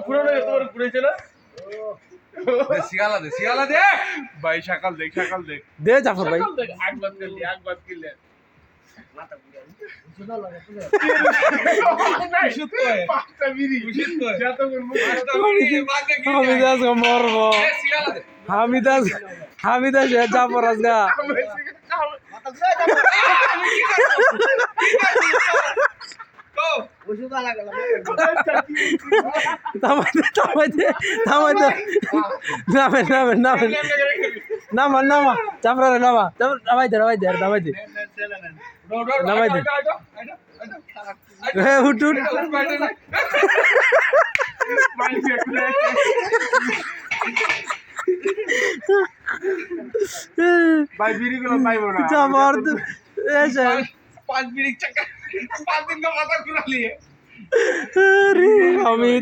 ঘুরানো তোমার ঘুরেছে না সিগালা দে ভাই সকাল দেখ দে জাফর ভাই একবার কিনলে পাঁচটা বিড়ি যতক্ষণ মুখ হামিদাস মরব হামিদাস জাফর আজগা নামা জাফর নামা নামাই দে উঠ ভাই বিড়িগুলো পাইবো না জাফর এসে 5 মিনিট চাকা 5 দিন का माथा खुला लिए হামিদ